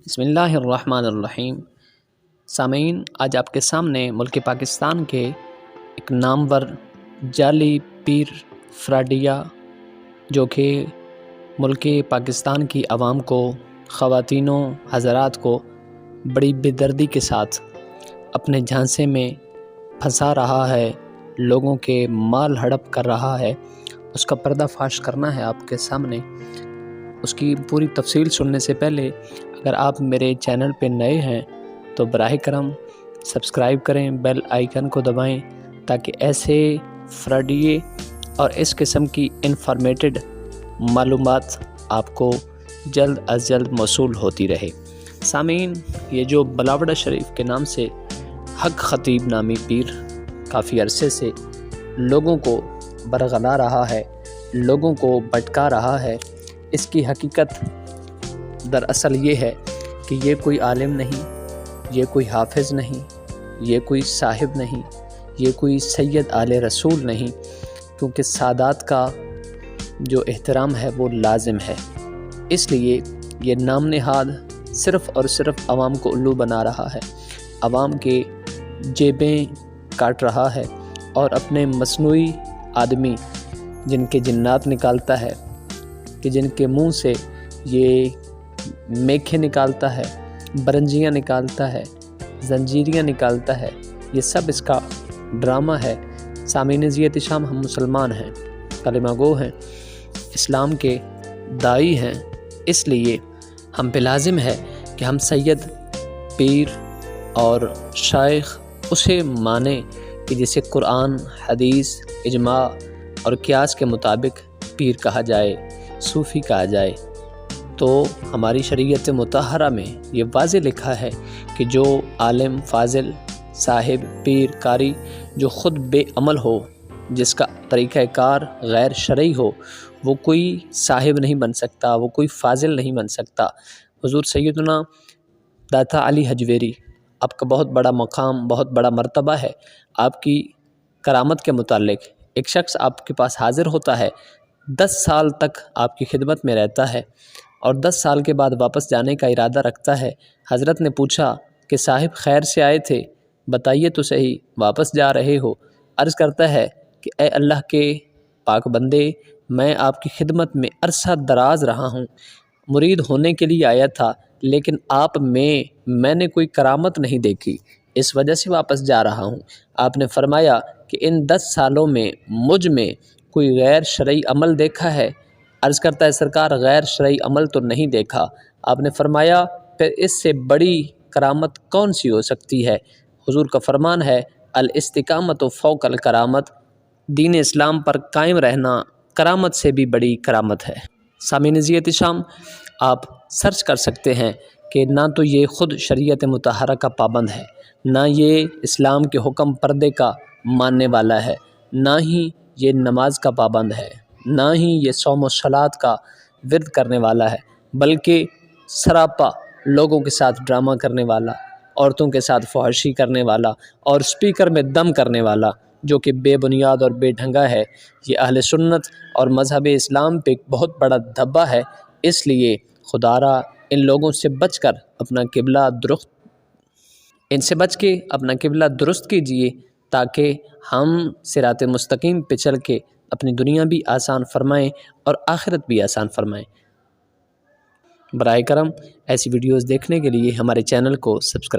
بسم اللہ الرحمن الرحیم۔ سامعین، آج آپ کے سامنے ملک پاکستان کے ایک نامور جعلی پیر فراڈیا جو کہ ملک پاکستان کی عوام کو، خواتینوں، حضرات کو بڑی بے دردی کے ساتھ اپنے جھانسے میں پھنسا رہا ہے، لوگوں کے مال ہڑپ کر رہا ہے، اس کا پردہ فاش کرنا ہے آپ کے سامنے۔ اس کی پوری تفصیل سننے سے پہلے اگر آپ میرے چینل پہ نئے ہیں تو براہ کرم سبسکرائب کریں، بیل آئیکن کو دبائیں تاکہ ایسے فراڈیے اور اس قسم کی انفارمیٹڈ معلومات آپ کو جلد از جلد موصول ہوتی رہے۔ سامعین، یہ جو بلاوڑہ شریف کے نام سے حق خطیب نامی پیر کافی عرصے سے لوگوں کو برگلا رہا ہے، لوگوں کو بھٹکا رہا ہے، اس کی حقیقت دراصل یہ ہے کہ یہ کوئی عالم نہیں، یہ کوئی حافظ نہیں، یہ کوئی صاحب نہیں، یہ کوئی سید آل رسول نہیں، کیونکہ سادات کا جو احترام ہے وہ لازم ہے۔ اس لیے یہ نام نہاد صرف اور صرف عوام کو الو بنا رہا ہے، عوام کے جیبیں کاٹ رہا ہے اور اپنے مصنوعی آدمی جن کے جنات نکالتا ہے، کہ جن کے منہ سے یہ میکھیں نکالتا ہے، برنجیاں نکالتا ہے، زنجیریاں نکالتا ہے، یہ سب اس کا ڈرامہ ہے۔ سامعین ذی احتشام، ہم مسلمان ہیں، کلمہ گو ہیں، اسلام کے داعی ہیں، اس لیے ہم پہ لازم ہے کہ ہم سید، پیر اور شیخ اسے مانیں کہ جسے قرآن، حدیث، اجماع اور قیاس کے مطابق پیر کہا جائے، صوفی کہا جائے۔ تو ہماری شریعت مطہرہ میں یہ واضح لکھا ہے کہ جو عالم، فاضل، صاحب، پیر، قاری جو خود بے عمل ہو، جس کا طریقہ کار غیر شرعی ہو، وہ کوئی صاحب نہیں بن سکتا، وہ کوئی فاضل نہیں بن سکتا۔ حضور سیدنا داتا علی حجویری، آپ کا بہت بڑا مقام، بہت بڑا مرتبہ ہے۔ آپ کی کرامت کے متعلق ایک شخص آپ کے پاس حاضر ہوتا ہے، 10 سال تک آپ کی خدمت میں رہتا ہے اور 10 سال کے بعد واپس جانے کا ارادہ رکھتا ہے۔ حضرت نے پوچھا کہ صاحب خیر سے آئے تھے، بتائیے تو صحیح، واپس جا رہے ہو؟ عرض کرتا ہے کہ اے اللہ کے پاک بندے، میں آپ کی خدمت میں عرصہ دراز رہا ہوں، مرید ہونے کے لیے آیا تھا، لیکن آپ میں نے کوئی کرامت نہیں دیکھی، اس وجہ سے واپس جا رہا ہوں۔ آپ نے فرمایا کہ ان 10 سالوں میں مجھ میں کوئی غیر شرعی عمل دیکھا ہے؟ عرض کرتا ہے سرکار غیر شرعی عمل تو نہیں دیکھا۔ آپ نے فرمایا پھر اس سے بڑی کرامت کون سی ہو سکتی ہے؟ حضور کا فرمان ہے الاستقامت فوق الکرامت، دین اسلام پر قائم رہنا کرامت سے بھی بڑی کرامت ہے۔ سامعین ذی احتشام، آپ سرچ کر سکتے ہیں کہ نہ تو یہ خود شریعت مطہرہ کا پابند ہے، نہ یہ اسلام کے حکم پردے کا ماننے والا ہے، نہ ہی یہ نماز کا پابند ہے، نہ ہی یہ صوم و صلات کا ورد کرنے والا ہے، بلکہ سراپا لوگوں کے ساتھ ڈرامہ کرنے والا، عورتوں کے ساتھ فحاشی کرنے والا اور سپیکر میں دم کرنے والا، جو کہ بے بنیاد اور بے ڈھنگا ہے۔ یہ اہل سنت اور مذہب اسلام پہ ایک بہت بڑا دھبا ہے، اس لیے خدا را ان لوگوں سے بچ کر اپنا قبلہ درست کیجیے تاکہ ہم صراط مستقیم پہ چل کے اپنی دنیا بھی آسان فرمائیں اور آخرت بھی آسان فرمائیں۔ براہ کرم ایسی ویڈیوز دیکھنے کے لیے ہمارے چینل کو سبسکرائب